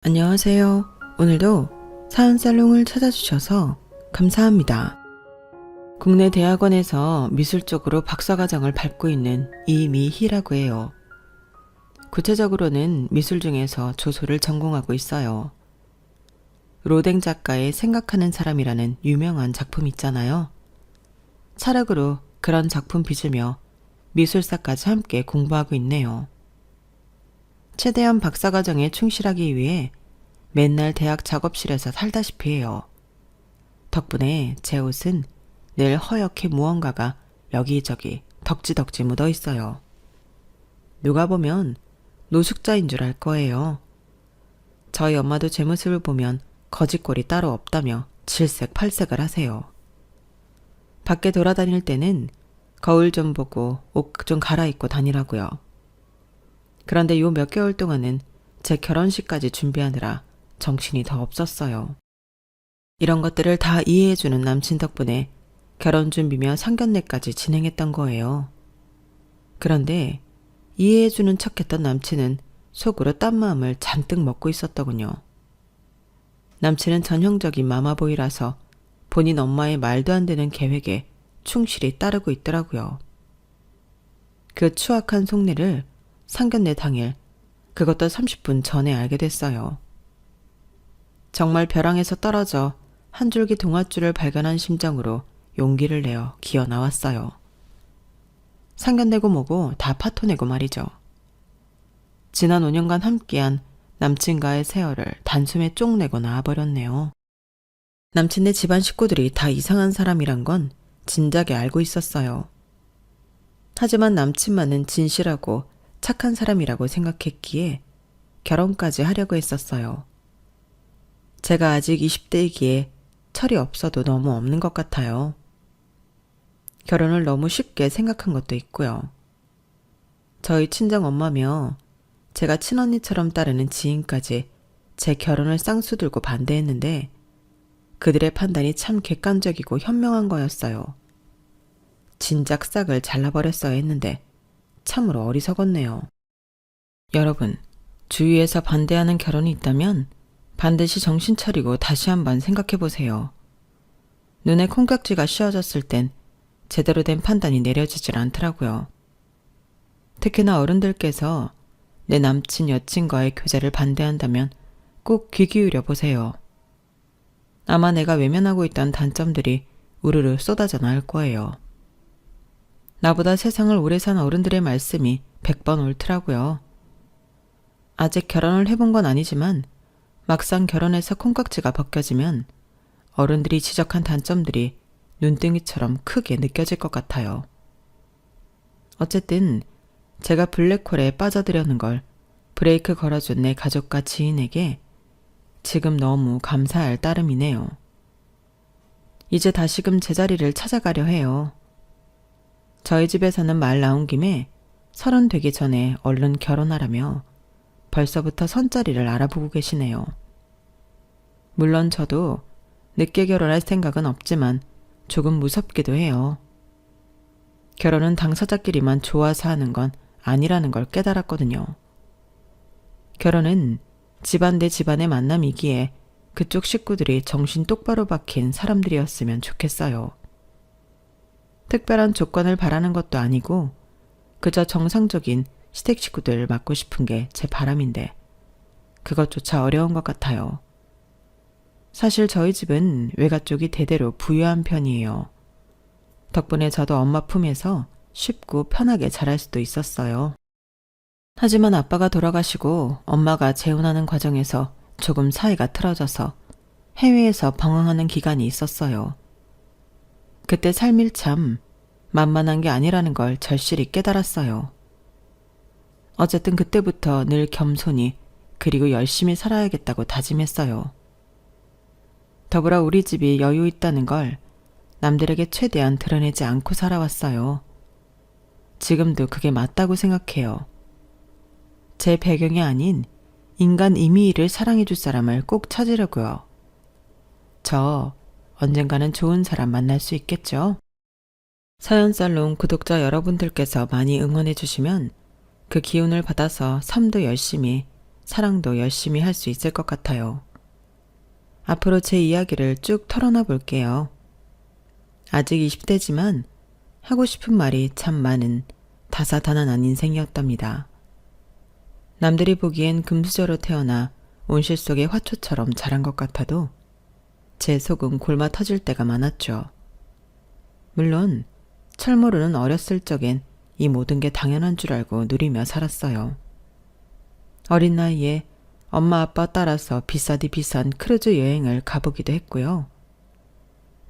안녕하세요. 오늘도 사연살롱을 찾아주셔서 감사합니다. 국내 대학원에서 미술 쪽으로 박사과정을 밟고 있는 이미희라고 해요. 구체적으로는 미술 중에서 조소를 전공하고 있어요. 로댕 작가의 생각하는 사람이라는 유명한 작품 있잖아요. 차력으로 그런 작품 빚으며 미술사까지 함께 공부하고 있네요. 최대한 박사과정에 충실하기 위해 맨날 대학 작업실에서 살다시피 해요. 덕분에 제 옷은 늘 허옇게 무언가가 여기저기 덕지덕지 묻어 있어요. 누가 보면 노숙자인 줄 알 거예요. 저희 엄마도 제 모습을 보면 거짓골이 따로 없다며 질색팔색을 하세요. 밖에 돌아다닐 때는 거울 좀 보고 옷 좀 갈아입고 다니라고요. 그런데 요 몇 개월 동안은 제 결혼식까지 준비하느라 정신이 더 없었어요. 이런 것들을 다 이해해주는 남친 덕분에 결혼 준비며 상견례까지 진행했던 거예요. 그런데 이해해주는 척했던 남친은 속으로 딴 마음을 잔뜩 먹고 있었더군요. 남친은 전형적인 마마보이라서 본인 엄마의 말도 안 되는 계획에 충실히 따르고 있더라고요. 그 추악한 속내를 상견례 당일, 그것도 30분 전에 알게 됐어요. 정말 벼랑에서 떨어져 한 줄기 동아줄을 발견한 심정으로 용기를 내어 기어 나왔어요. 상견례고 뭐고 다 파토내고 말이죠. 지난 5년간 함께한 남친과의 세월을 단숨에 쪽내고 나와버렸네요. 남친네 집안 식구들이 다 이상한 사람이란 건 진작에 알고 있었어요. 하지만 남친만은 진실하고 착한 사람이라고 생각했기에 결혼까지 하려고 했었어요. 제가 아직 20대이기에 철이 없어도 너무 없는 것 같아요. 결혼을 너무 쉽게 생각한 것도 있고요. 저희 친정엄마며 제가 친언니처럼 따르는 지인까지 제 결혼을 쌍수들고 반대했는데 그들의 판단이 참 객관적이고 현명한 거였어요. 진작 싹을 잘라버렸어야 했는데 참으로 어리석었네요. 여러분, 주위에서 반대하는 결혼이 있다면 반드시 정신 차리고 다시 한번 생각해보세요. 눈에 콩깍지가 씌워졌을 땐 제대로 된 판단이 내려지질 않더라고요. 특히나 어른들께서 내 남친 여친과의 교제를 반대한다면 꼭 귀 기울여 보세요. 아마 내가 외면하고 있던 단점들이 우르르 쏟아져 나올 거예요. 나보다 세상을 오래 산 어른들의 말씀이 100번 옳더라고요. 아직 결혼을 해본 건 아니지만 막상 결혼해서 콩깍지가 벗겨지면 어른들이 지적한 단점들이 눈등이처럼 크게 느껴질 것 같아요. 어쨌든 제가 블랙홀에 빠져들려는 걸 브레이크 걸어준 내 가족과 지인에게 지금 너무 감사할 따름이네요. 이제 다시금 제자리를 찾아가려 해요. 저희 집에서는 말 나온 김에 30 되기 전에 얼른 결혼하라며 벌써부터 선자리를 알아보고 계시네요. 물론 저도 늦게 결혼할 생각은 없지만 조금 무섭기도 해요. 결혼은 당사자끼리만 좋아서 하는 건 아니라는 걸 깨달았거든요. 결혼은 집안 대 집안의 만남이기에 그쪽 식구들이 정신 똑바로 박힌 사람들이었으면 좋겠어요. 특별한 조건을 바라는 것도 아니고 그저 정상적인 시댁 식구들 맡고 싶은 게 제 바람인데 그것조차 어려운 것 같아요. 사실 저희 집은 외가 쪽이 대대로 부유한 편이에요. 덕분에 저도 엄마 품에서 쉽고 편하게 자랄 수도 있었어요. 하지만 아빠가 돌아가시고 엄마가 재혼하는 과정에서 조금 사이가 틀어져서 해외에서 방황하는 기간이 있었어요. 그때 삶이 참 만만한 게 아니라는 걸 절실히 깨달았어요. 어쨌든 그때부터 늘 겸손히 그리고 열심히 살아야겠다고 다짐했어요. 더불어 우리 집이 여유 있다는 걸 남들에게 최대한 드러내지 않고 살아왔어요. 지금도 그게 맞다고 생각해요. 제 배경이 아닌 인간 이미희를 사랑해줄 사람을 꼭 찾으려고요. 저 언젠가는 좋은 사람 만날 수 있겠죠? 사연살롱 구독자 여러분들께서 많이 응원해 주시면 그 기운을 받아서 삶도 열심히 사랑도 열심히 할 수 있을 것 같아요. 앞으로 제 이야기를 쭉 털어놔 볼게요. 아직 20대지만 하고 싶은 말이 참 많은 다사다난한 인생이었답니다. 남들이 보기엔 금수저로 태어나 온실 속의 화초처럼 자란 것 같아도 제 속은 골마 터질 때가 많았죠. 물론 철모르는 어렸을 적엔 이 모든 게 당연한 줄 알고 누리며 살았어요. 어린 나이에 엄마 아빠 따라서 비싸디 비싼 크루즈 여행을 가보기도 했고요.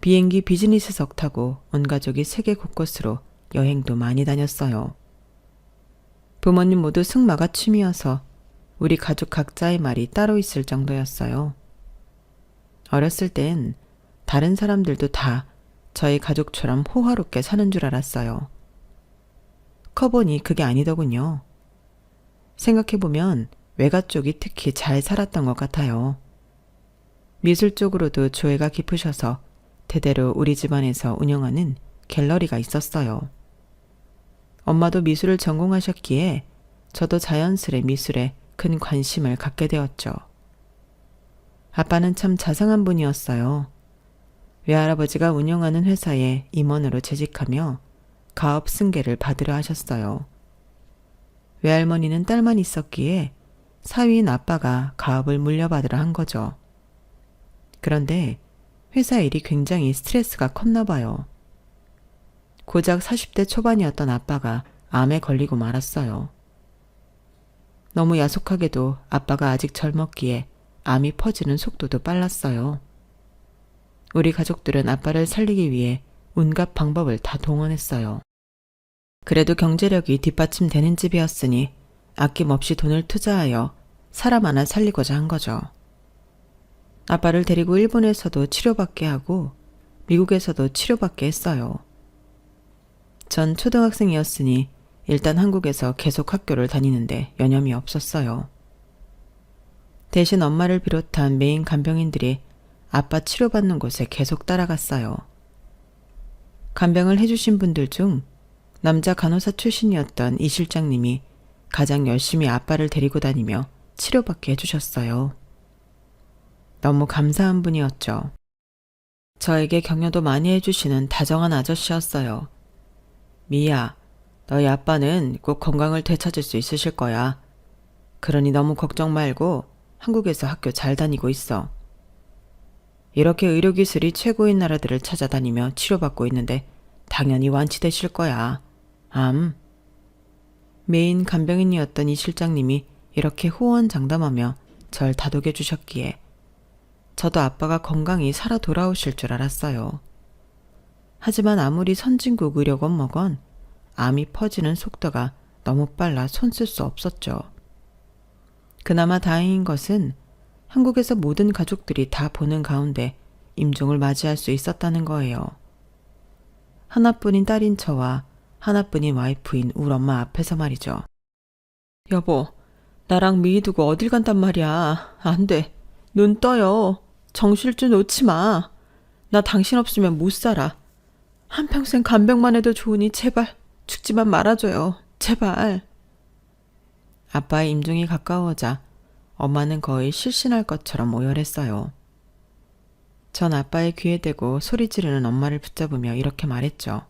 비행기 비즈니스석 타고 온 가족이 세계 곳곳으로 여행도 많이 다녔어요. 부모님 모두 승마가 취미여서 우리 가족 각자의 말이 따로 있을 정도였어요. 어렸을 땐 다른 사람들도 다 저희 가족처럼 호화롭게 사는 줄 알았어요. 커보니 그게 아니더군요. 생각해보면 외가 쪽이 특히 잘 살았던 것 같아요. 미술 쪽으로도 조예가 깊으셔서 대대로 우리 집안에서 운영하는 갤러리가 있었어요. 엄마도 미술을 전공하셨기에 저도 자연스레 미술에 큰 관심을 갖게 되었죠. 아빠는 참 자상한 분이었어요. 외할아버지가 운영하는 회사에 임원으로 재직하며 가업 승계를 받으려 하셨어요. 외할머니는 딸만 있었기에 사위인 아빠가 가업을 물려받으려 한 거죠. 그런데 회사 일이 굉장히 스트레스가 컸나 봐요. 고작 40대 초반이었던 아빠가 암에 걸리고 말았어요. 너무 야속하게도 아빠가 아직 젊었기에 암이 퍼지는 속도도 빨랐어요. 우리 가족들은 아빠를 살리기 위해 온갖 방법을 다 동원했어요. 그래도 경제력이 뒷받침되는 집이었으니 아낌없이 돈을 투자하여 사람 하나 살리고자 한 거죠. 아빠를 데리고 일본에서도 치료받게 하고 미국에서도 치료받게 했어요. 전 초등학생이었으니 일단 한국에서 계속 학교를 다니는데 여념이 없었어요. 대신 엄마를 비롯한 메인 간병인들이 아빠 치료받는 곳에 계속 따라갔어요. 간병을 해주신 분들 중 남자 간호사 출신이었던 이 실장님이 가장 열심히 아빠를 데리고 다니며 치료받게 해주셨어요. 너무 감사한 분이었죠. 저에게 격려도 많이 해주시는 다정한 아저씨였어요. 미야, 너희 아빠는 꼭 건강을 되찾을 수 있으실 거야. 그러니 너무 걱정 말고 한국에서 학교 잘 다니고 있어. 이렇게 의료기술이 최고인 나라들을 찾아다니며 치료받고 있는데 당연히 완치되실 거야. 메인 간병인이었던 이 실장님이 이렇게 호언장담하며 절 다독여 주셨기에 저도 아빠가 건강히 살아 돌아오실 줄 알았어요. 하지만 아무리 선진국 의료건 뭐건 암이 퍼지는 속도가 너무 빨라 손쓸 수 없었죠. 그나마 다행인 것은 한국에서 모든 가족들이 다 보는 가운데 임종을 맞이할 수 있었다는 거예요. 하나뿐인 딸인 저와 하나뿐인 와이프인 우리 엄마 앞에서 말이죠. 여보, 나랑 미희 두고 어딜 간단 말이야. 안 돼. 눈 떠요. 정실줄 놓지 마. 나 당신 없으면 못 살아. 한평생 간병만 해도 좋으니 제발 죽지만 말아줘요. 제발. 아빠의 임종이 가까워오자 엄마는 거의 실신할 것처럼 오열했어요. 전 아빠의 귀에 대고 소리 지르는 엄마를 붙잡으며 이렇게 말했죠.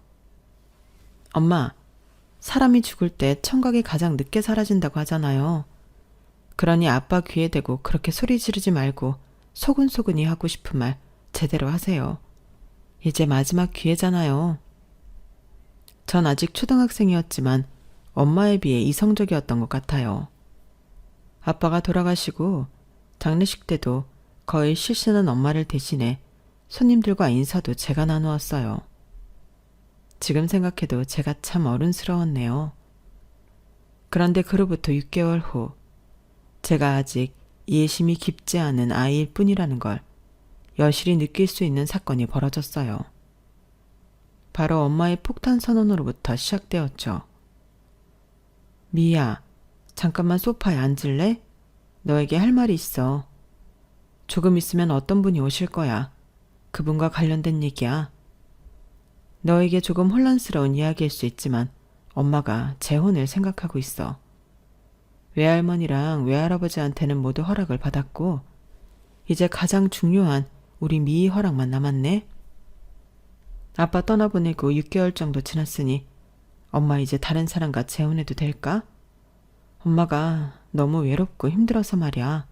엄마, 사람이 죽을 때 청각이 가장 늦게 사라진다고 하잖아요. 그러니 아빠 귀에 대고 그렇게 소리 지르지 말고 소근소근히 하고 싶은 말 제대로 하세요. 이제 마지막 기회잖아요. 전 아직 초등학생이었지만 엄마에 비해 이성적이었던 것 같아요. 아빠가 돌아가시고 장례식 때도 거의 실신한 엄마를 대신해 손님들과 인사도 제가 나누었어요. 지금 생각해도 제가 참 어른스러웠네요. 그런데 그로부터 6개월 후 제가 아직 이해심이 깊지 않은 아이일 뿐이라는 걸 여실히 느낄 수 있는 사건이 벌어졌어요. 바로 엄마의 폭탄 선언으로부터 시작되었죠. 미야, 잠깐만 소파에 앉을래? 너에게 할 말이 있어. 조금 있으면 어떤 분이 오실 거야. 그분과 관련된 얘기야. 너에게 조금 혼란스러운 이야기일 수 있지만 엄마가 재혼을 생각하고 있어. 외할머니랑 외할아버지한테는 모두 허락을 받았고 이제 가장 중요한 우리 미희 허락만 남았네. 아빠 떠나보내고 6개월 정도 지났으니 엄마 이제 다른 사람과 재혼해도 될까? 엄마가 너무 외롭고 힘들어서 말이야.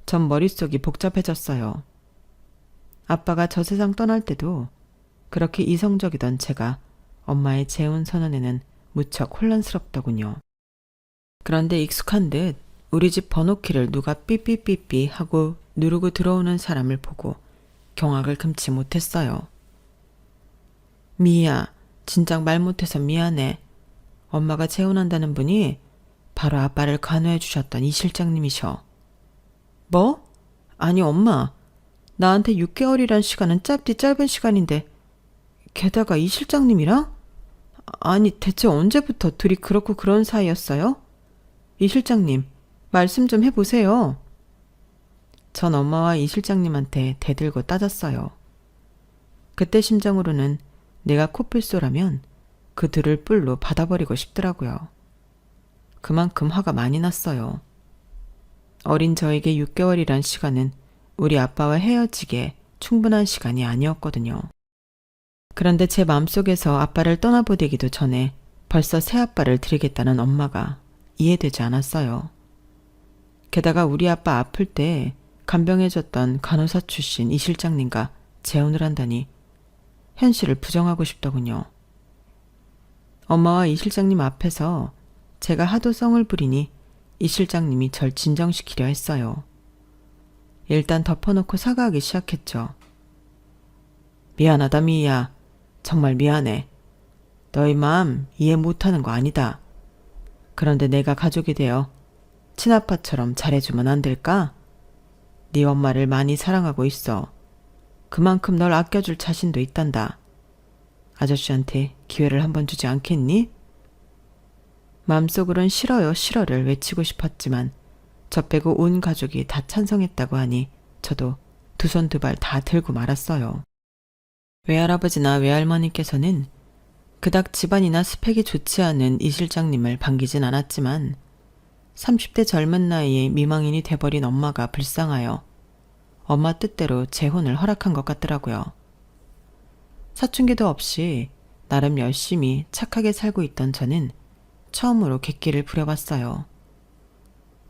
전 머릿속이 복잡해졌어요. 아빠가 저 세상 떠날 때도 그렇게 이성적이던 제가 엄마의 재혼 선언에는 무척 혼란스럽더군요. 그런데 익숙한 듯 우리 집 번호키를 누가 삐삐삐삐 하고 누르고 들어오는 사람을 보고 경악을 금치 못했어요. 미희야, 진작 말 못해서 미안해. 엄마가 재혼한다는 분이 바로 아빠를 간호해 주셨던 이 실장님이셔. 뭐? 아니 엄마, 나한테 6개월이란 시간은 짧디 짧은 시간인데 게다가 이 실장님이랑? 아니 대체 언제부터 둘이 그렇고 그런 사이였어요? 이 실장님, 말씀 좀 해보세요. 전 엄마와 이 실장님한테 대들고 따졌어요. 그때 심정으로는 내가 코뿔소라면 그 둘을 뿔로 받아버리고 싶더라고요. 그만큼 화가 많이 났어요. 어린 저에게 6개월이란 시간은 우리 아빠와 헤어지기에 충분한 시간이 아니었거든요. 그런데 제 마음속에서 아빠를 떠나보내기도 전에 벌써 새아빠를 드리겠다는 엄마가 이해되지 않았어요. 게다가 우리 아빠 아플 때 간병해줬던 간호사 출신 이 실장님과 재혼을 한다니 현실을 부정하고 싶더군요. 엄마와 이 실장님 앞에서 제가 하도 성을 부리니 이 실장님이 절 진정시키려 했어요. 일단 덮어놓고 사과하기 시작했죠. 미안하다 미희야. 정말 미안해. 너희 마음 이해 못하는 거 아니다. 그런데 내가 가족이 되어 친아빠처럼 잘해주면 안 될까? 네 엄마를 많이 사랑하고 있어. 그만큼 널 아껴줄 자신도 있단다. 아저씨한테 기회를 한번 주지 않겠니? 마음속으론 싫어요 싫어를 외치고 싶었지만 저 빼고 온 가족이 다 찬성했다고 하니 저도 두 손 두 발 다 들고 말았어요. 외할아버지나 외할머니께서는 그닥 집안이나 스펙이 좋지 않은 이 실장님을 반기진 않았지만 30대 젊은 나이에 미망인이 돼버린 엄마가 불쌍하여 엄마 뜻대로 재혼을 허락한 것 같더라고요. 사춘기도 없이 나름 열심히 착하게 살고 있던 저는 처음으로 객기를 부려봤어요.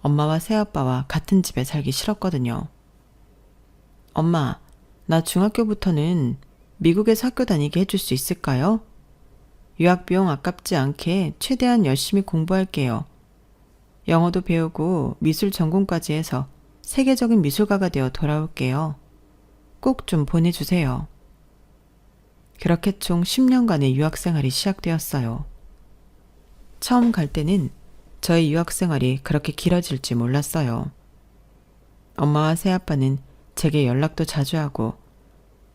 엄마와 새아빠와 같은 집에 살기 싫었거든요. 엄마, 나 중학교부터는 미국에서 학교 다니게 해줄 수 있을까요? 유학비용 아깝지 않게 최대한 열심히 공부할게요. 영어도 배우고 미술 전공까지 해서 세계적인 미술가가 되어 돌아올게요. 꼭 좀 보내주세요. 그렇게 총 10년간의 유학생활이 시작되었어요. 처음 갈 때는 저의 유학생활이 그렇게 길어질지 몰랐어요. 엄마와 새아빠는 제게 연락도 자주 하고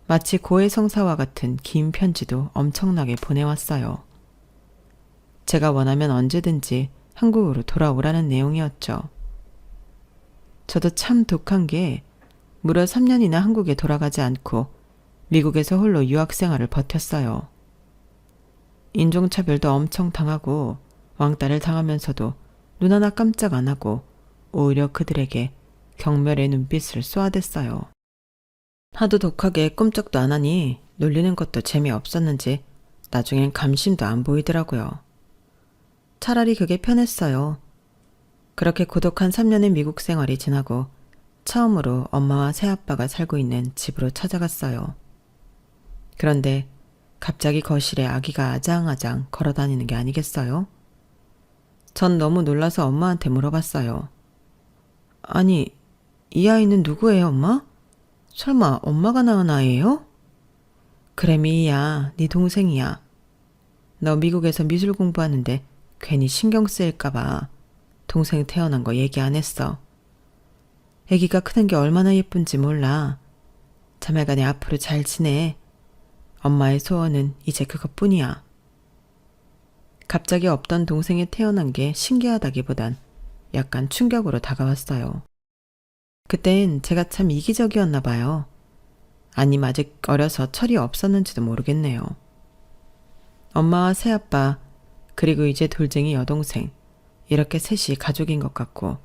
마치 고해성사와 같은 긴 편지도 엄청나게 보내왔어요. 제가 원하면 언제든지 한국으로 돌아오라는 내용이었죠. 저도 참 독한 게 무려 3년이나 한국에 돌아가지 않고 미국에서 홀로 유학생활을 버텼어요. 인종차별도 엄청 당하고 왕따를 당하면서도 눈 하나 깜짝 안 하고 오히려 그들에게 경멸의 눈빛을 쏘아댔어요. 하도 독하게 꼼짝도 안 하니 놀리는 것도 재미없었는지 나중엔 감심도 안 보이더라고요. 차라리 그게 편했어요. 그렇게 고독한 3년의 미국 생활이 지나고 처음으로 엄마와 새아빠가 살고 있는 집으로 찾아갔어요. 그런데 갑자기 거실에 아기가 아장아장 걸어다니는 게 아니겠어요? 전 너무 놀라서 엄마한테 물어봤어요. 아니, 이 아이는 누구예요, 엄마? 설마 엄마가 낳은 아이예요? 그래, 미희야, 네 동생이야. 너 미국에서 미술 공부하는데 괜히 신경 쓰일까봐 동생 태어난 거 얘기 안 했어. 애기가 크는 게 얼마나 예쁜지 몰라. 자매간에 앞으로 잘 지내. 엄마의 소원은 이제 그것뿐이야. 갑자기 없던 동생이 태어난 게 신기하다기보단 약간 충격으로 다가왔어요. 그땐 제가 참 이기적이었나 봐요. 아님 아직 어려서 철이 없었는지도 모르겠네요. 엄마와 새아빠, 그리고 이제 돌쟁이 여동생, 이렇게 셋이 가족인 것 같고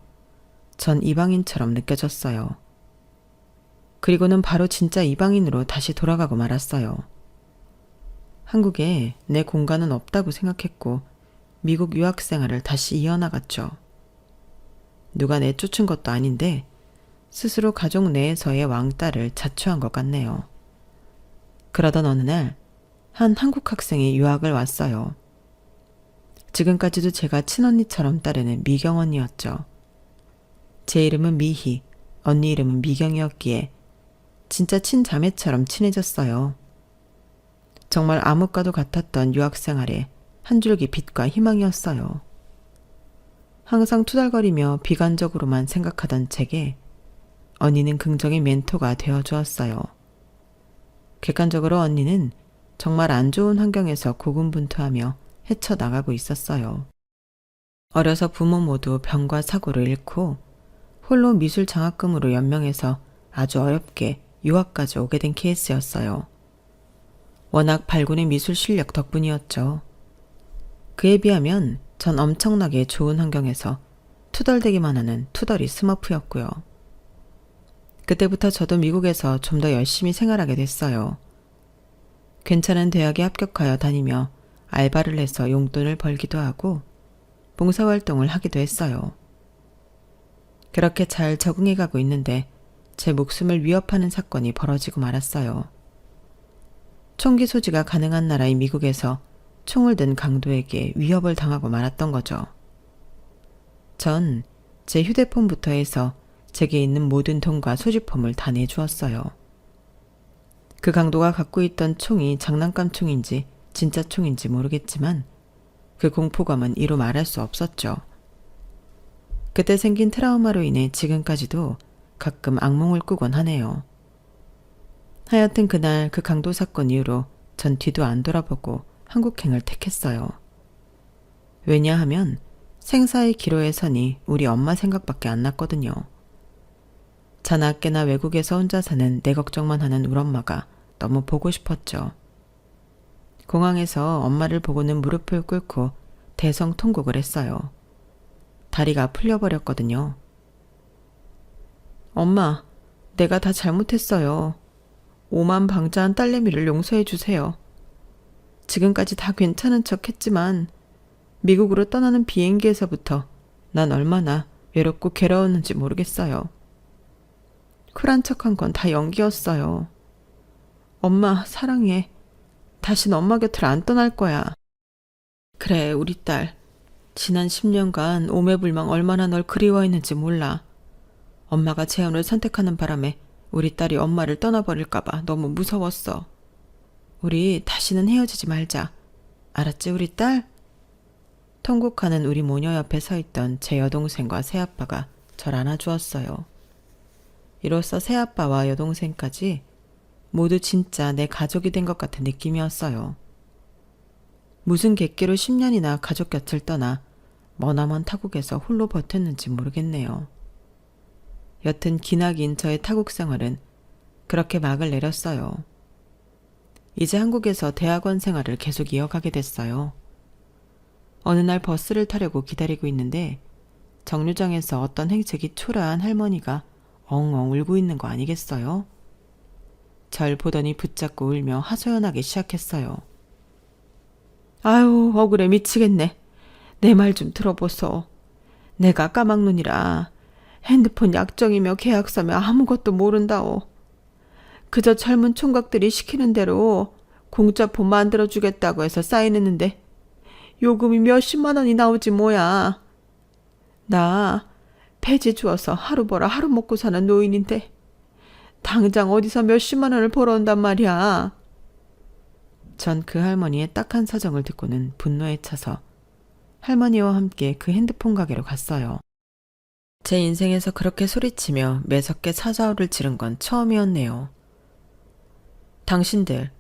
전 이방인처럼 느껴졌어요. 그리고는 바로 진짜 이방인으로 다시 돌아가고 말았어요. 한국에 내 공간은 없다고 생각했고 미국 유학 생활을 다시 이어나갔죠. 누가 내쫓은 것도 아닌데 스스로 가족 내에서의 왕따를 자초한 것 같네요. 그러던 어느 날 한 한국 학생이 유학을 왔어요. 지금까지도 제가 친언니처럼 따르는 미경 언니였죠. 제 이름은 미희, 언니 이름은 미경이었기에 진짜 친자매처럼 친해졌어요. 정말 암흑과도 같았던 유학생활에 한 줄기 빛과 희망이었어요. 항상 투덜거리며 비관적으로만 생각하던 제게 언니는 긍정의 멘토가 되어주었어요. 객관적으로 언니는 정말 안 좋은 환경에서 고군분투하며 헤쳐나가고 있었어요. 어려서 부모 모두 병과 사고를 잃고 홀로 미술 장학금으로 연명해서 아주 어렵게 유학까지 오게 된 케이스였어요. 워낙 발군의 미술 실력 덕분이었죠. 그에 비하면 전 엄청나게 좋은 환경에서 투덜대기만 하는 투덜이 스머프였고요. 그때부터 저도 미국에서 좀 더 열심히 생활하게 됐어요. 괜찮은 대학에 합격하여 다니며 알바를 해서 용돈을 벌기도 하고 봉사활동을 하기도 했어요. 그렇게 잘 적응해가고 있는데 제 목숨을 위협하는 사건이 벌어지고 말았어요. 총기 소지가 가능한 나라인 미국에서 총을 든 강도에게 위협을 당하고 말았던 거죠. 전 제 휴대폰부터 해서 제게 있는 모든 돈과 소지품을 다 내주었어요. 그 강도가 갖고 있던 총이 장난감 총인지 진짜 총인지 모르겠지만 그 공포감은 이루 말할 수 없었죠. 그때 생긴 트라우마로 인해 지금까지도 가끔 악몽을 꾸곤 하네요. 하여튼 그날 그 강도 사건 이후로 전 뒤도 안 돌아보고 한국행을 택했어요. 왜냐하면 생사의 기로에 서니 우리 엄마 생각밖에 안 났거든요. 자나깨나 외국에서 혼자 사는 내 걱정만 하는 우리 엄마가 너무 보고 싶었죠. 공항에서 엄마를 보고는 무릎을 꿇고 대성통곡을 했어요. 다리가 풀려버렸거든요. 엄마, 내가 다 잘못했어요. 오만방자한 딸내미를 용서해 주세요. 지금까지 다 괜찮은 척 했지만 미국으로 떠나는 비행기에서부터 난 얼마나 외롭고 괴로웠는지 모르겠어요. 쿨한 척한 건 다 연기였어요. 엄마 사랑해. 다신 엄마 곁을 안 떠날 거야. 그래 우리 딸. 지난 10년간 오매불망 얼마나 널 그리워했는지 몰라. 엄마가 재혼을 선택하는 바람에 우리 딸이 엄마를 떠나버릴까봐 너무 무서웠어. 우리 다시는 헤어지지 말자. 알았지 우리 딸? 통곡하는 우리 모녀 옆에 서있던 제 여동생과 새아빠가 절 안아주었어요. 이로써 새아빠와 여동생까지 모두 진짜 내 가족이 된 것 같은 느낌이었어요. 무슨 객기로 10년이나 가족 곁을 떠나 머나먼 타국에서 홀로 버텼는지 모르겠네요. 여튼 기나긴 저의 타국 생활은 그렇게 막을 내렸어요. 이제 한국에서 대학원 생활을 계속 이어가게 됐어요. 어느 날 버스를 타려고 기다리고 있는데 정류장에서 어떤 행색이 초라한 할머니가 엉엉 울고 있는 거 아니겠어요? 절 보더니 붙잡고 울며 하소연하기 시작했어요. 아유 억울해 미치겠네. 내 말 좀 들어보소. 내가 까막눈이라 핸드폰 약정이며 계약서며 아무것도 모른다오. 그저 젊은 총각들이 시키는 대로 공짜폰 만들어주겠다고 해서 사인했는데 요금이 몇십만 원이 나오지 뭐야. 나 폐지 주어서 하루 벌어 하루 먹고 사는 노인인데 당장 어디서 몇십만 원을 벌어온단 말이야. 전 그 할머니의 딱한 사정을 듣고는 분노에 차서 할머니와 함께 그 핸드폰 가게로 갔어요. 제 인생에서 그렇게 소리치며 매섭게 사자우를 지른 건 처음이었네요. 당신들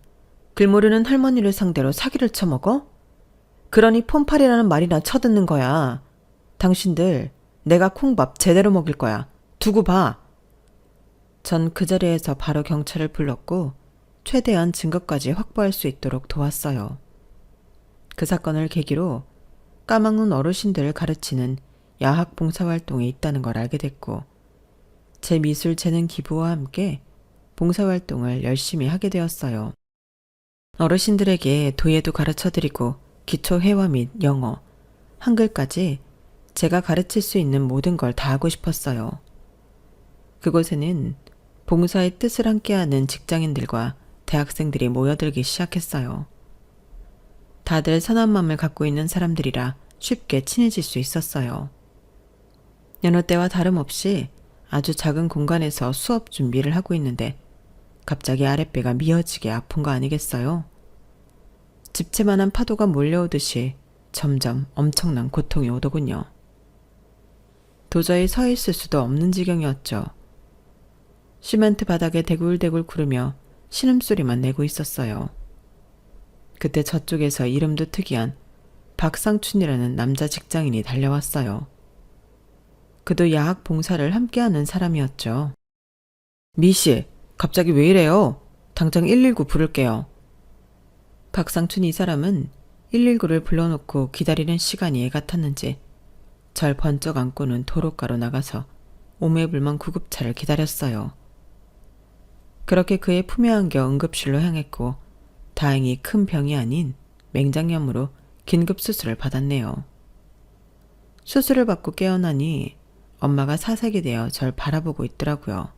글 모르는 할머니를 상대로 사기를 쳐먹어? 그러니 폰팔이라는 말이나 쳐듣는 거야. 당신들 내가 콩밥 제대로 먹일 거야. 두고 봐. 전 그 자리에서 바로 경찰을 불렀고 최대한 증거까지 확보할 수 있도록 도왔어요. 그 사건을 계기로 까막눈 어르신들을 가르치는 야학 봉사활동에 있다는 걸 알게 됐고, 제 미술 재능 기부와 함께 봉사활동을 열심히 하게 되었어요. 어르신들에게 도예도 가르쳐드리고 기초 회화 및 영어, 한글까지 제가 가르칠 수 있는 모든 걸 다 하고 싶었어요. 그곳에는 봉사의 뜻을 함께하는 직장인들과 대학생들이 모여들기 시작했어요. 다들 선한 마음을 갖고 있는 사람들이라 쉽게 친해질 수 있었어요. 여느 때와 다름없이 아주 작은 공간에서 수업 준비를 하고 있는데 갑자기 아랫배가 미어지게 아픈 거 아니겠어요? 집채만한 파도가 몰려오듯이 점점 엄청난 고통이 오더군요. 도저히 서 있을 수도 없는 지경이었죠. 시멘트 바닥에 대굴대굴 구르며 신음소리만 내고 있었어요. 그때 저쪽에서 이름도 특이한 박상춘이라는 남자 직장인이 달려왔어요. 그도 야학 봉사를 함께하는 사람이었죠. 미씨, 갑자기 왜 이래요? 당장 119 부를게요. 박상춘 이 사람은 119를 불러놓고 기다리는 시간이 애가 탔는지 절 번쩍 안고는 도로가로 나가서 오매불망 구급차를 기다렸어요. 그렇게 그의 품에 안겨 응급실로 향했고 다행히 큰 병이 아닌 맹장염으로 긴급 수술을 받았네요. 수술을 받고 깨어나니 엄마가 사색이 되어 절 바라보고 있더라고요.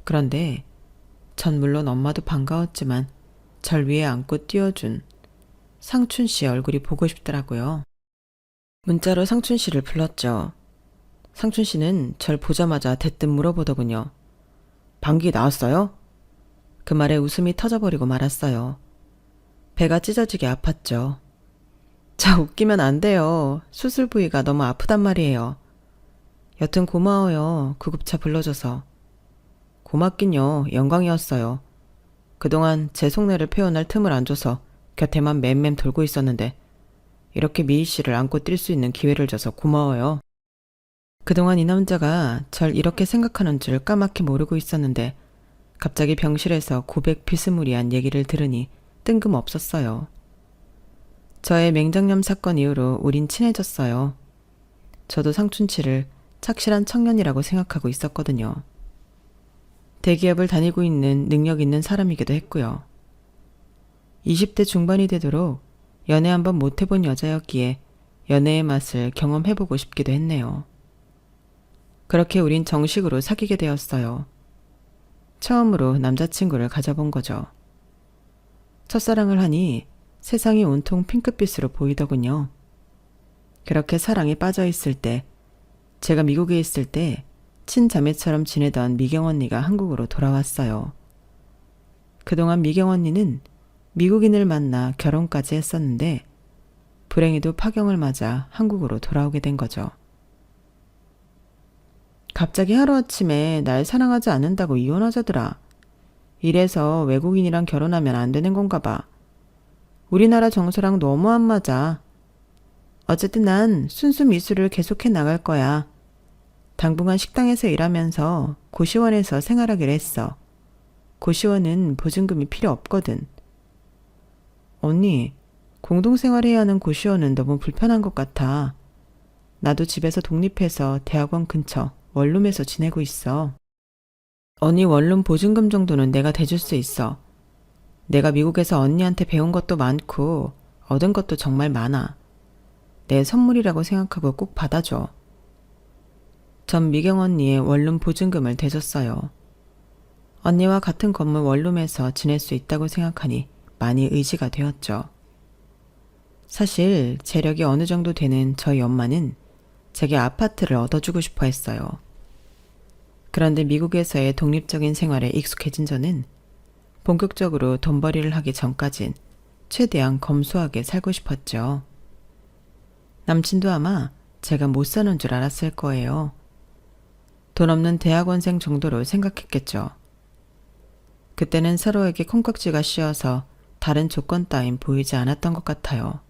그런데 전 물론 엄마도 반가웠지만 절 위에 안고 띄워준 상춘 씨 얼굴이 보고 싶더라고요. 문자로 상춘 씨를 불렀죠. 상춘 씨는 절 보자마자 대뜸 물어보더군요. 방귀 나왔어요? 그 말에 웃음이 터져버리고 말았어요. 배가 찢어지게 아팠죠. 자, 웃기면 안 돼요. 수술 부위가 너무 아프단 말이에요. 여튼 고마워요. 구급차 불러줘서. 고맙긴요. 영광이었어요. 그동안 제 속내를 표현할 틈을 안 줘서 곁에만 맴맴 돌고 있었는데 이렇게 미희 씨를 안고 뛸 수 있는 기회를 줘서 고마워요. 그동안 이 남자가 절 이렇게 생각하는 줄 까맣게 모르고 있었는데 갑자기 병실에서 고백 비스무리한 얘기를 들으니 뜬금없었어요. 저의 맹장염 사건 이후로 우린 친해졌어요. 저도 상춘치를 착실한 청년이라고 생각하고 있었거든요. 대기업을 다니고 있는 능력 있는 사람이기도 했고요. 20대 중반이 되도록 연애 한번 못 해본 여자였기에 연애의 맛을 경험해보고 싶기도 했네요. 그렇게 우린 정식으로 사귀게 되었어요. 처음으로 남자친구를 가져본 거죠. 첫사랑을 하니 세상이 온통 핑크빛으로 보이더군요. 그렇게 사랑에 빠져있을 때, 제가 미국에 있을 때 친자매처럼 지내던 미경 언니가 한국으로 돌아왔어요. 그동안 미경 언니는 미국인을 만나 결혼까지 했었는데 불행히도 파경을 맞아 한국으로 돌아오게 된 거죠. 갑자기 하루아침에 날 사랑하지 않는다고 이혼하자더라. 이래서 외국인이랑 결혼하면 안 되는 건가 봐. 우리나라 정서랑 너무 안 맞아. 어쨌든 난 순수 미술을 계속해 나갈 거야. 당분간 식당에서 일하면서 고시원에서 생활하기로 했어. 고시원은 보증금이 필요 없거든. 언니, 공동생활해야 하는 고시원은 너무 불편한 것 같아. 나도 집에서 독립해서 대학원 근처 원룸에서 지내고 있어. 언니 원룸 보증금 정도는 내가 대줄 수 있어. 내가 미국에서 언니한테 배운 것도 많고 얻은 것도 정말 많아. 내 선물이라고 생각하고 꼭 받아줘. 전 미경 언니의 원룸 보증금을 대줬어요. 언니와 같은 건물 원룸에서 지낼 수 있다고 생각하니 많이 의지가 되었죠. 사실 재력이 어느 정도 되는 저희 엄마는 제게 아파트를 얻어주고 싶어 했어요. 그런데 미국에서의 독립적인 생활에 익숙해진 저는 본격적으로 돈벌이를 하기 전까진 최대한 검소하게 살고 싶었죠. 남친도 아마 제가 못 사는 줄 알았을 거예요. 돈 없는 대학원생 정도로 생각했겠죠. 그때는 서로에게 콩깍지가 씌어서 다른 조건 따윈 보이지 않았던 것 같아요.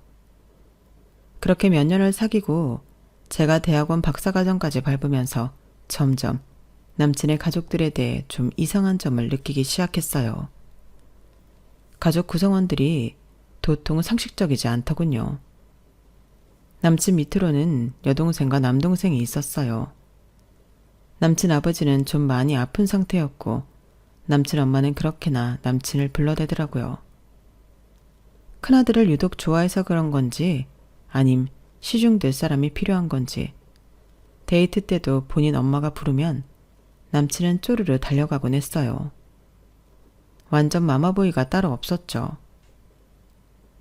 그렇게 몇 년을 사귀고 제가 대학원 박사과정까지 밟으면서 점점 남친의 가족들에 대해 좀 이상한 점을 느끼기 시작했어요. 가족 구성원들이 도통 상식적이지 않더군요. 남친 밑으로는 여동생과 남동생이 있었어요. 남친 아버지는 좀 많이 아픈 상태였고 남친 엄마는 그렇게나 남친을 불러대더라고요. 큰아들을 유독 좋아해서 그런 건지 아님 시중될 사람이 필요한 건지 데이트 때도 본인 엄마가 부르면 남친은 쪼르르 달려가곤 했어요. 완전 마마보이가 따로 없었죠.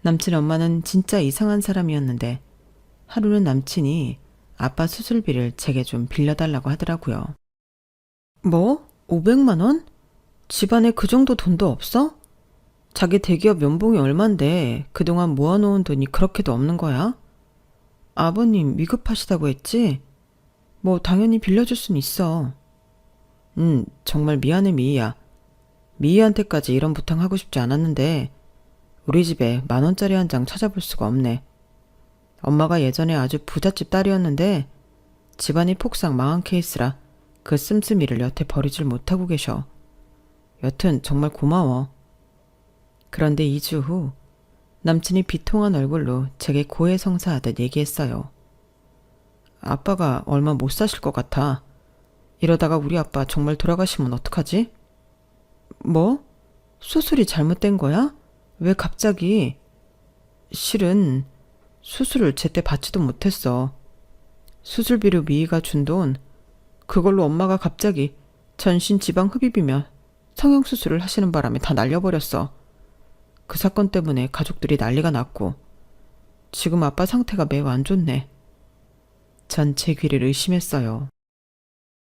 남친 엄마는 진짜 이상한 사람이었는데 하루는 남친이 아빠 수술비를 제게 좀 빌려달라고 하더라고요. 뭐? 500만 원? 집안에 그 정도 돈도 없어? 자기 대기업 연봉이 얼만데 그동안 모아놓은 돈이 그렇게도 없는 거야? 아버님 위급하시다고 했지? 뭐 당연히 빌려줄 순 있어. 정말 미안해 미희야. 미희한테까지 이런 부탁하고 싶지 않았는데 우리 집에 10,000원짜리 한 장 찾아볼 수가 없네. 엄마가 예전에 아주 부잣집 딸이었는데 집안이 폭삭 망한 케이스라 그 씀씀이를 여태 버리질 못하고 계셔. 여튼 정말 고마워. 그런데 2주 후 남친이 비통한 얼굴로 제게 고해성사하듯 얘기했어요. 아빠가 얼마 못 사실 것 같아. 이러다가 우리 아빠 정말 돌아가시면 어떡하지? 뭐? 수술이 잘못된 거야? 왜 갑자기? 실은 수술을 제때 받지도 못했어. 수술비로 미희가 준 돈, 그걸로 엄마가 갑자기 전신 지방 흡입이며 성형수술을 하시는 바람에 다 날려버렸어. 그 사건 때문에 가족들이 난리가 났고 지금 아빠 상태가 매우 안 좋네. 전 제 귀를 의심했어요.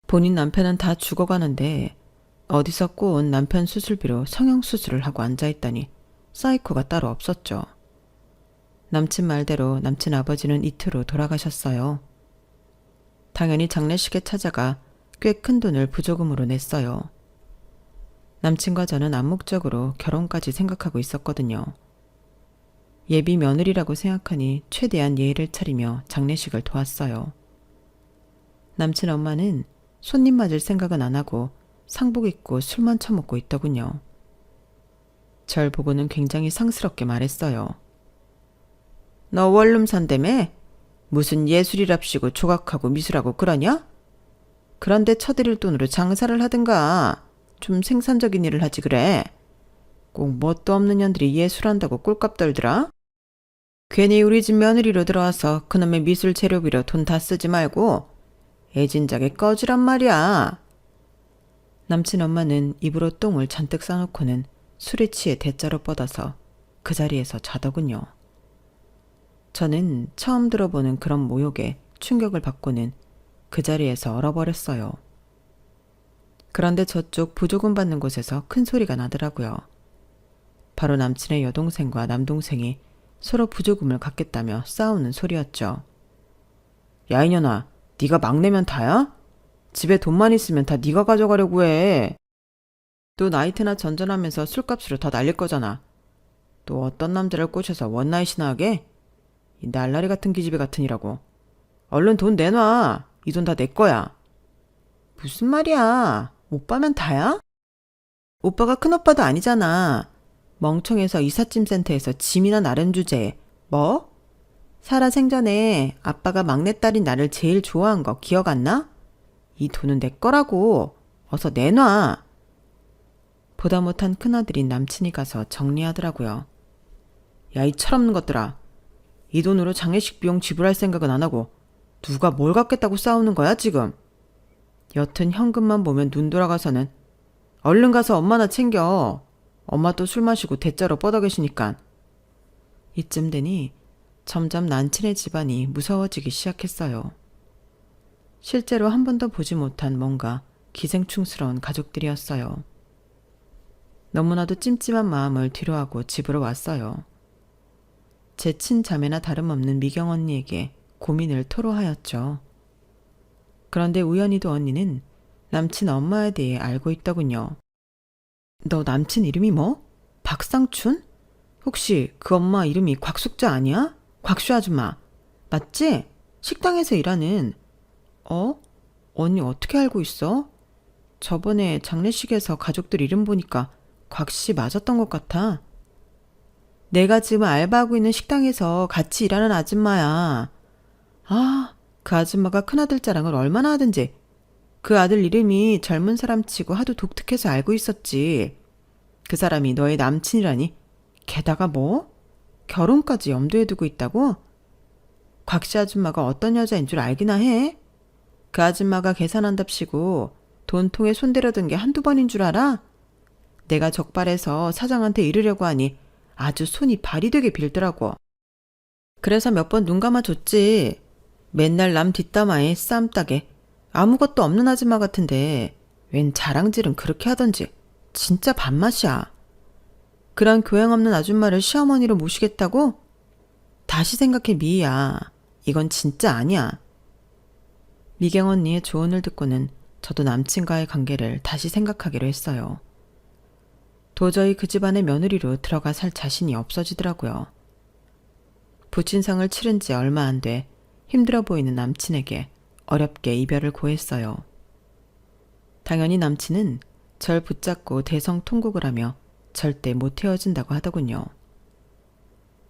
본인 남편은 다 죽어가는데 어디서 꼬운 남편 수술비로 성형수술을 하고 앉아있다니 사이코가 따로 없었죠. 남친 말대로 남친 아버지는 이틀 후 돌아가셨어요. 당연히 장례식에 찾아가 꽤 큰 돈을 부조금으로 냈어요. 남친과 저는 암묵적으로 결혼까지 생각하고 있었거든요. 예비 며느리라고 생각하니 최대한 예의를 차리며 장례식을 도왔어요. 남친 엄마는 손님 맞을 생각은 안 하고 상복 입고 술만 처먹고 있더군요. 절 보고는 굉장히 상스럽게 말했어요. 너 원룸 산다며? 무슨 예술이랍시고 조각하고 미술하고 그러냐? 그런데 쳐드릴 돈으로 장사를 하든가 좀 생산적인 일을 하지 그래. 꼭 뭣도 없는 년들이 예술한다고 꼴값 떨더라? 괜히 우리 집 며느리로 들어와서 그놈의 미술 재료비로 돈 다 쓰지 말고 애진작에 꺼지란 말이야. 남친 엄마는 입으로 똥을 잔뜩 싸놓고는 술에 취해 대자로 뻗어서 그 자리에서 자더군요. 저는 처음 들어보는 그런 모욕에 충격을 받고는 그 자리에서 얼어버렸어요. 그런데 저쪽 부조금 받는 곳에서 큰 소리가 나더라고요. 바로 남친의 여동생과 남동생이 서로 부조금을 갖겠다며 싸우는 소리였죠. 야 이년아, 네가 막내면 다야? 집에 돈만 있으면 다 네가 가져가려고 해. 또 나이트나 전전하면서 술값으로 다 날릴 거잖아. 또 어떤 남자를 꼬셔서 원나잇이나 하게? 이 날라리 같은 기집애 같으니라고. 얼른 돈 내놔. 이 돈 다 내 거야. 무슨 말이야. 오빠면 다야? 오빠가 큰오빠도 아니잖아. 멍청해서 이삿짐 센터에서 짐이나 나른 주제에 뭐? 살아생전에 아빠가 막내딸인 나를 제일 좋아한 거 기억 안 나? 이 돈은 내 거라고. 어서 내놔. 보다 못한 큰아들인 남친이 가서 정리하더라고요. 야, 이 철없는 것들아. 이 돈으로 장례식 비용 지불할 생각은 안 하고 누가 뭘 갖겠다고 싸우는 거야 지금. 여튼 현금만 보면 눈 돌아가서는 얼른 가서 엄마나 챙겨. 엄마 또 술 마시고 대자로 뻗어 계시니깐. 이쯤 되니 점점 남친의 집안이 무서워지기 시작했어요. 실제로 한 번도 보지 못한 뭔가 기생충스러운 가족들이었어요. 너무나도 찜찜한 마음을 뒤로하고 집으로 왔어요. 제 친자매나 다름없는 미경 언니에게 고민을 토로하였죠. 그런데 우연히도 언니는 남친 엄마에 대해 알고 있더군요. 너 남친 이름이 뭐? 박상춘? 혹시 그 엄마 이름이 곽숙자 아니야? 곽슈 아줌마. 맞지? 식당에서 일하는. 언니 어떻게 알고 있어? 저번에 장례식에서 가족들 이름 보니까 곽씨 맞았던 것 같아. 내가 지금 알바하고 있는 식당에서 같이 일하는 아줌마야. 아, 그 아줌마가 큰아들 자랑을 얼마나 하든지. 그 아들 이름이 젊은 사람 치고 하도 독특해서 알고 있었지. 그 사람이 너의 남친이라니? 게다가 뭐? 결혼까지 염두에 두고 있다고? 곽씨 아줌마가 어떤 여자인 줄 알기나 해? 그 아줌마가 계산한답시고 돈통에 손대려던 게 한두 번인 줄 알아? 내가 적발해서 사장한테 이르려고 하니 아주 손이 발이 되게 빌더라고. 그래서 몇 번 눈 감아줬지. 맨날 남 뒷담화에 쌈따게 아무것도 없는 아줌마 같은데 웬 자랑질은 그렇게 하던지 진짜 밥맛이야. 그런 교양 없는 아줌마를 시어머니로 모시겠다고? 다시 생각해 미희야. 이건 진짜 아니야. 미경 언니의 조언을 듣고는 저도 남친과의 관계를 다시 생각하기로 했어요. 도저히 그 집안의 며느리로 들어가 살 자신이 없어지더라고요. 부친상을 치른 지 얼마 안 돼 힘들어 보이는 남친에게 어렵게 이별을 고했어요. 당연히 남친은 절 붙잡고 대성통곡을 하며 절대 못 헤어진다고 하더군요.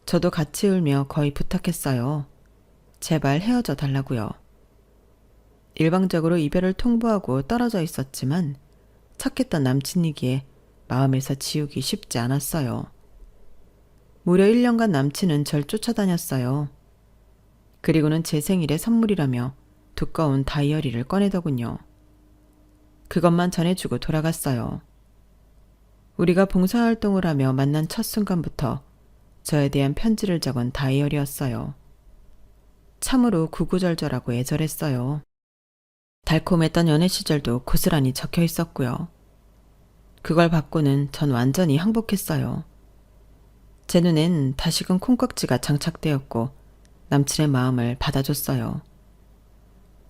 저도 같이 울며 거의 부탁했어요. 제발 헤어져 달라고요. 일방적으로 이별을 통보하고 떨어져 있었지만 착했던 남친이기에 마음에서 지우기 쉽지 않았어요. 무려 1년간 남친은 절 쫓아다녔어요. 그리고는 제 생일에 선물이라며 두꺼운 다이어리를 꺼내더군요. 그것만 전해주고 돌아갔어요. 우리가 봉사활동을 하며 만난 첫 순간부터 저에 대한 편지를 적은 다이어리였어요. 참으로 구구절절하고 애절했어요. 달콤했던 연애 시절도 고스란히 적혀 있었고요. 그걸 받고는 전 완전히 항복했어요. 제 눈엔 다시금 콩깍지가 장착되었고 남친의 마음을 받아줬어요.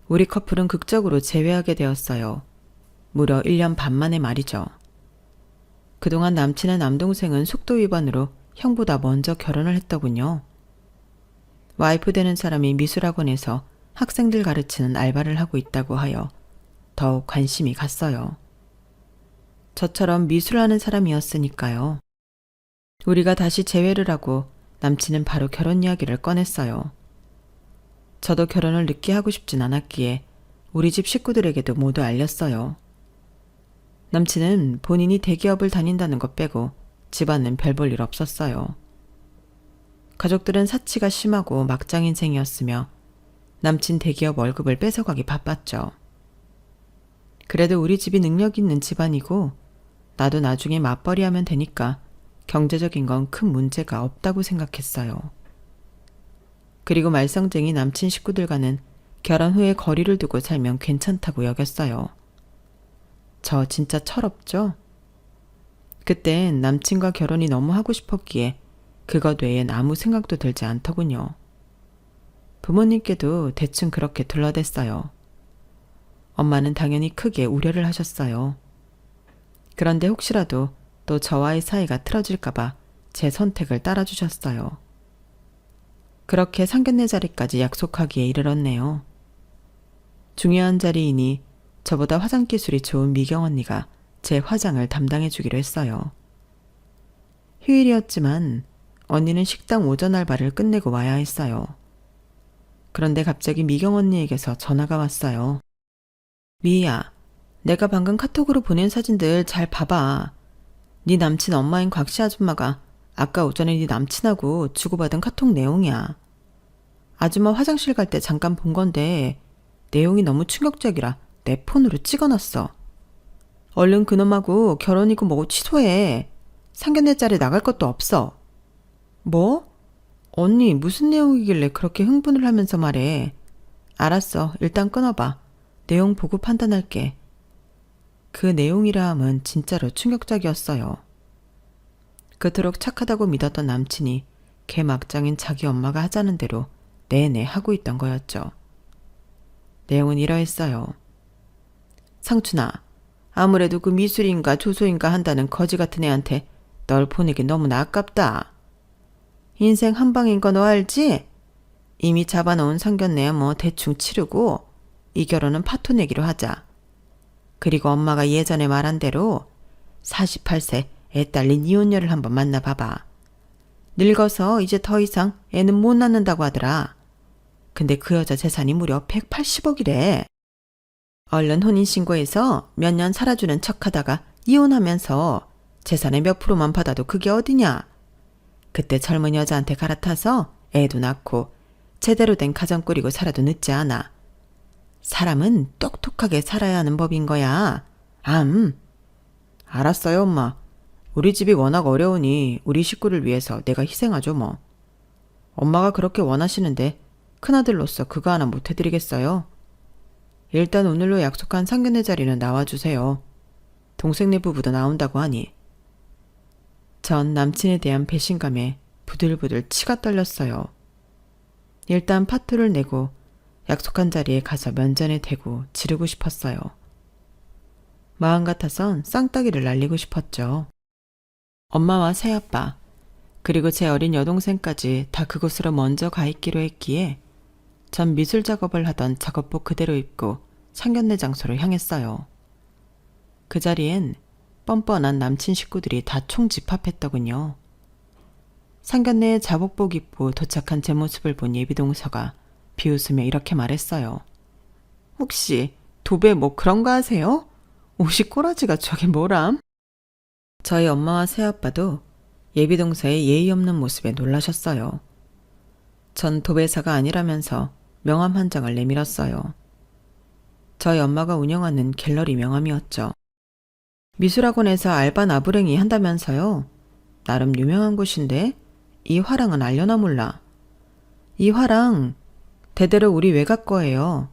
우리 커플은 극적으로 재회하게 되었어요. 무려 1년 반 만에 말이죠. 그동안 남친의 남동생은 속도 위반으로 형보다 먼저 결혼을 했더군요. 와이프 되는 사람이 미술학원에서 학생들 가르치는 알바를 하고 있다고 하여 더욱 관심이 갔어요. 저처럼 미술하는 사람이었으니까요. 우리가 다시 재회를 하고 남친은 바로 결혼 이야기를 꺼냈어요. 저도 결혼을 늦게 하고 싶진 않았기에 우리 집 식구들에게도 모두 알렸어요. 남친은 본인이 대기업을 다닌다는 것 빼고 집안은 별 볼 일 없었어요. 가족들은 사치가 심하고 막장 인생이었으며 남친 대기업 월급을 뺏어가기 바빴죠. 그래도 우리 집이 능력 있는 집안이고 나도 나중에 맞벌이하면 되니까 경제적인 건 큰 문제가 없다고 생각했어요. 그리고 말썽쟁이 남친 식구들과는 결혼 후에 거리를 두고 살면 괜찮다고 여겼어요. 저 진짜 철없죠? 그땐 남친과 결혼이 너무 하고 싶었기에 그것 외엔 아무 생각도 들지 않더군요. 부모님께도 대충 그렇게 둘러댔어요. 엄마는 당연히 크게 우려를 하셨어요. 그런데 혹시라도 또 저와의 사이가 틀어질까봐 제 선택을 따라주셨어요. 그렇게 상견례 자리까지 약속하기에 이르렀네요. 중요한 자리이니 저보다 화장 기술이 좋은 미경 언니가 제 화장을 담당해 주기로 했어요. 휴일이었지만 언니는 식당 오전 알바를 끝내고 와야 했어요. 그런데 갑자기 미경 언니에게서 전화가 왔어요. 미희야, 내가 방금 카톡으로 보낸 사진들 잘 봐봐. 네 남친 엄마인 곽씨 아줌마가 아까 오전에 네 남친하고 주고받은 카톡 내용이야. 아줌마 화장실 갈 때 잠깐 본 건데 내용이 너무 충격적이라 내 폰으로 찍어놨어. 얼른 그놈하고 결혼이고 뭐고 취소해. 상견례 자리 나갈 것도 없어. 뭐? 언니 무슨 내용이길래 그렇게 흥분을 하면서 말해. 알았어. 일단 끊어봐. 내용 보고 판단할게. 그 내용이라 함은 진짜로 충격적이었어요. 그토록 착하다고 믿었던 남친이 개막장인 자기 엄마가 하자는 대로 내내 하고 있던 거였죠. 내용은 이러했어요. 상춘아, 아무래도 그 미술인가 조소인가 한다는 거지 같은 애한테 널 보내기 너무나 아깝다. 인생 한 방인 거 너 알지? 이미 잡아놓은 상견례야 뭐 대충 치르고 이 결혼은 파토 내기로 하자. 그리고 엄마가 예전에 말한 대로 48세 애 딸린 이혼녀를 한번 만나봐봐. 늙어서 이제 더 이상 애는 못 낳는다고 하더라. 근데 그 여자 재산이 무려 180억이래. 얼른 혼인신고해서 몇 년 살아주는 척하다가 이혼하면서 재산의 몇 프로만 받아도 그게 어디냐. 그때 젊은 여자한테 갈아타서 애도 낳고 제대로 된 가정 꾸리고 살아도 늦지 않아. 사람은 똑똑하게 살아야 하는 법인 거야. 알았어요, 엄마. 우리 집이 워낙 어려우니 우리 식구를 위해서 내가 희생하죠, 뭐. 엄마가 그렇게 원하시는데 큰아들로서 그거 하나 못 해드리겠어요. 일단 오늘로 약속한 상견례 자리는 나와주세요. 동생네 부부도 나온다고 하니. 전 남친에 대한 배신감에 부들부들 치가 떨렸어요. 일단 파토를 내고 약속한 자리에 가서 면전에 대고 지르고 싶었어요. 마음 같아선 쌍따기를 날리고 싶었죠. 엄마와 새아빠, 그리고 제 어린 여동생까지 다 그곳으로 먼저 가 있기로 했기에 전 미술 작업을 하던 작업복 그대로 입고 상견례 장소로 향했어요. 그 자리엔 뻔뻔한 남친 식구들이 다 총집합했더군요. 상견례에 자복복 입고 도착한 제 모습을 본 예비동서가 비웃으며 이렇게 말했어요. 혹시 도배 뭐 그런 거 하세요? 옷이 꼬라지가 저게 뭐람? 저희 엄마와 새아빠도 예비동서의 예의 없는 모습에 놀라셨어요. 전 도배사가 아니라면서 명함 한 장을 내밀었어요. 저희 엄마가 운영하는 갤러리 명함이었죠. 미술학원에서 알바 나부랭이 한다면서요. 나름 유명한 곳인데 이 화랑은 알려나 몰라. 이 화랑 대대로 우리 외가 거예요.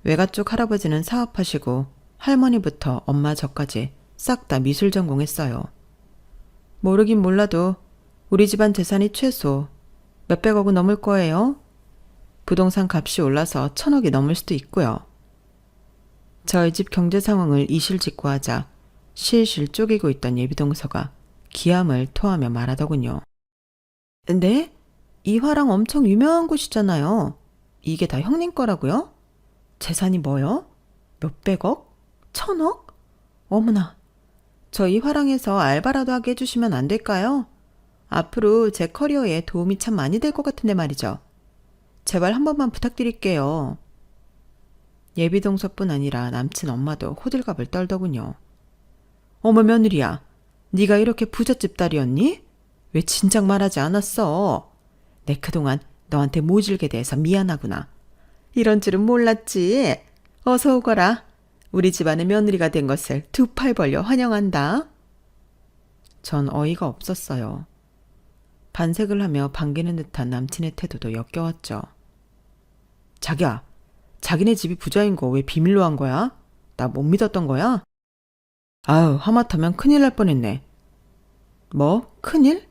외가 쪽 할아버지는 사업하시고 할머니부터 엄마 저까지 싹 다 미술 전공했어요. 모르긴 몰라도 우리 집안 재산이 최소 몇백억은 넘을 거예요. 부동산 값이 올라서 1,000억이 넘을 수도 있고요. 저희 집 경제 상황을 이실직고하자 실실 쪼개고 있던 예비동서가 기함을 토하며 말하더군요. 네? 이 화랑 엄청 유명한 곳이잖아요. 이게 다 형님 거라고요? 재산이 뭐요? 몇백억? 1,000억? 어머나, 저 이 화랑에서 알바라도 하게 해주시면 안 될까요? 앞으로 제 커리어에 도움이 참 많이 될 것 같은데 말이죠. 제발 한 번만 부탁드릴게요. 예비동서뿐 아니라 남친 엄마도 호들갑을 떨더군요. 어머 며느리야, 네가 이렇게 부잣집 딸이었니? 왜 진작 말하지 않았어? 내 그동안 너한테 모질게 대해서 미안하구나. 이런 줄은 몰랐지. 어서 오거라. 우리 집안의 며느리가 된 것을 두 팔 벌려 환영한다. 전 어이가 없었어요. 반색을 하며 반기는 듯한 남친의 태도도 역겨웠죠. 자기야, 자기네 집이 부자인 거 왜 비밀로 한 거야? 나 못 믿었던 거야? 아유, 하마터면 큰일 날 뻔했네. 뭐? 큰일?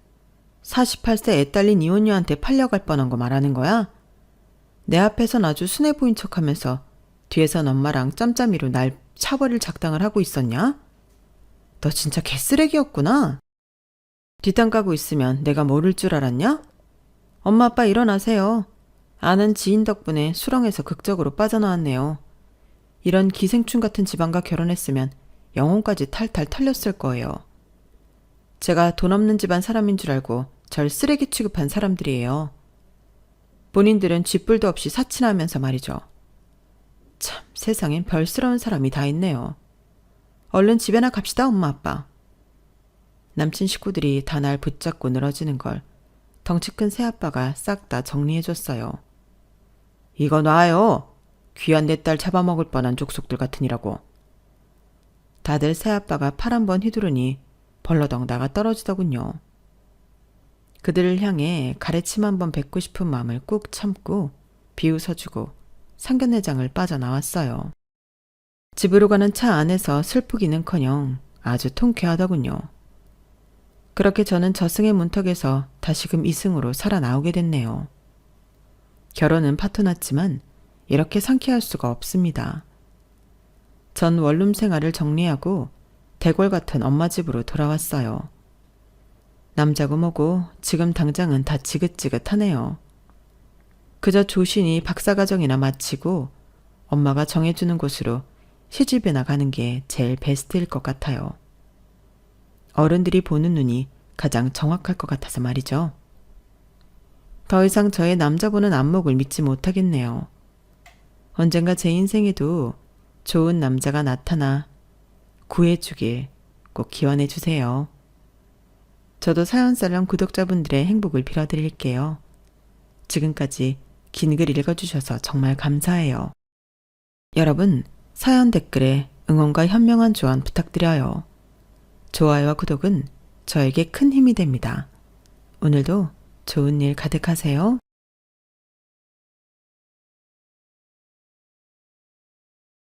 48세 애 딸린 이혼녀한테 팔려갈 뻔한 거 말하는 거야? 내 앞에선 아주 순해 보인 척하면서 뒤에선 엄마랑 짬짬이로 날 차버릴 작당을 하고 있었냐? 너 진짜 개쓰레기였구나. 뒷담 까고 있으면 내가 모를 줄 알았냐? 엄마 아빠 일어나세요. 아는 지인 덕분에 수렁에서 극적으로 빠져나왔네요. 이런 기생충 같은 집안과 결혼했으면 영혼까지 탈탈 털렸을 거예요. 제가 돈 없는 집안 사람인 줄 알고 절 쓰레기 취급한 사람들이에요. 본인들은 쥐뿔도 없이 사치나면서 말이죠. 참, 세상엔 별스러운 사람이 다 있네요. 얼른 집에나 갑시다, 엄마 아빠. 남친 식구들이 다 날 붙잡고 늘어지는 걸 덩치 큰 새아빠가 싹 다 정리해줬어요. 이거 놔요. 귀한 내 딸 잡아먹을 뻔한 족속들 같으니라고. 다들 새아빠가 팔 한 번 휘두르니 벌러덩 나가 떨어지더군요. 그들을 향해 가래침 한 번 뱉고 싶은 마음을 꾹 참고 비웃어주고 상견례장을 빠져나왔어요. 집으로 가는 차 안에서 슬프기는커녕 아주 통쾌하더군요. 그렇게 저는 저승의 문턱에서 다시금 이승으로 살아나오게 됐네요. 결혼은 파토났지만 이렇게 상쾌할 수가 없습니다. 전 원룸 생활을 정리하고 대궐 같은 엄마 집으로 돌아왔어요. 남자고 뭐고 지금 당장은 다 지긋지긋하네요. 그저 조신이 박사과정이나 마치고 엄마가 정해주는 곳으로 시집이나 가는 게 제일 베스트일 것 같아요. 어른들이 보는 눈이 가장 정확할 것 같아서 말이죠. 더 이상 저의 남자 보는 안목을 믿지 못하겠네요. 언젠가 제 인생에도 좋은 남자가 나타나 구해주길 꼭 기원해 주세요. 저도 사연살람 구독자분들의 행복을 빌어드릴게요. 지금까지 긴 글 읽어주셔서 정말 감사해요. 여러분, 사연 댓글에 응원과 현명한 조언 부탁드려요. 좋아요와 구독은 저에게 큰 힘이 됩니다. 오늘도 좋은 일 가득하세요.